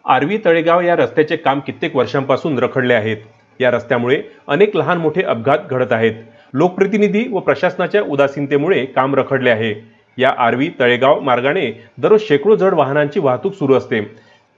आर्वी तळेगाव या रस्त्याचे काम कित्येक वर्षांपासून रखडले आहेत। या रस्त्यामुळे अनेक लहान मोठे अपघात घडत आहेत। लोकप्रतिनिधी व प्रशासनाच्या उदासीनतेमुळे काम रखडले आहे। या आर्वी तळेगाव मार्गाने दररोज शेकडो जड वाहनांची वाहतूक सुरू असते।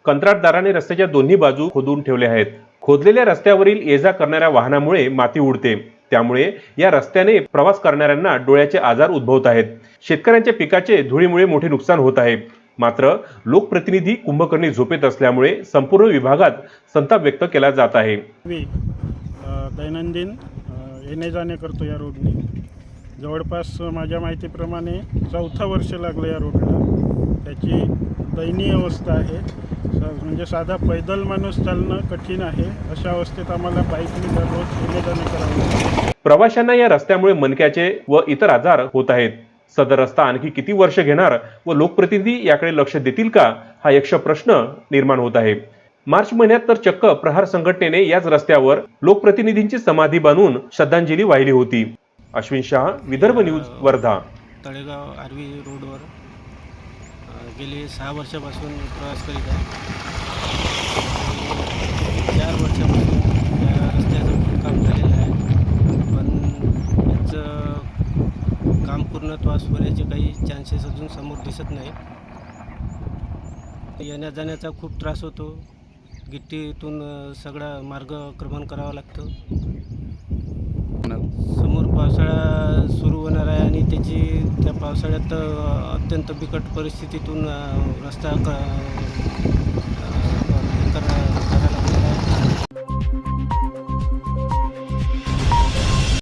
कंत्राटदाराने रस्त्याच्या दोन्ही बाजू खोदून ठेवले आहेत। खोदलेल्या रस्त्यावरील ये जा करणाऱ्या वाहनामुळे माती उडते, त्यामुळे या रस्त्याने प्रवास करणाऱ्यांना डोळ्याचे आजार उद्भवत आहेत। शेतकऱ्यांच्या पिकाचे धुळीमुळे मोठे नुकसान होत आहे। मात्र लोकप्रतिनिधी कुंभकर्णी झोपेत असल्यामुळे संपूर्ण विभागात संताप व्यक्त केला जात आहे। दैनंदिन येणे जाणे करतो या रोडने। जवळपास माझ्या माहितीप्रमाणे 4थं वर्ष लागलं या रोडला। त्याची दयनीय अवस्था आहे। म्हणजे साधा पैदल माणूस चालणं कठीण आहे। अशा अवस्थेत आम्हाला बाईकने दररोज येणे जाणे करावे लागते। प्रवाशांना या रस्त्यामुळे मणक्याचे व इतर आजार होत आहेत। सदर रस्ता आणखी किती वर्ष घेणार व लोकप्रतिनिधी याकडे लक्ष देतील का, हा यक्ष प्रश्न निर्माण होत आहे। मार्च महिन्यात तर चक्क प्रहार संघटनेने याच रस्त्यावर लोकप्रतिनिधींची समाधी बांधून श्रद्धांजली वाहिली होती। अश्विन शाह, विदर्भ न्यूज, वर्धा। तळेगाव आर्वी रोडवर गेली 6 वर्षापासून प्रवास करीत आहे। 4 वर्षापासून या रस्त्याचं खूप काम झालेलं आहे, पण याचं काम पूर्णत्वास होण्याचे काही चान्सेस अजून समोर दिसत नाही। येण्या जाण्याचा खूप त्रास होतो। गिट्टीतून सगळा मार्ग क्रमण करावा लागतो। समोर पावसाळा सुरू होणार आहे आणि त्या पावसाळ्यात अत्यंत बिकट परिस्थितीतून रस्ता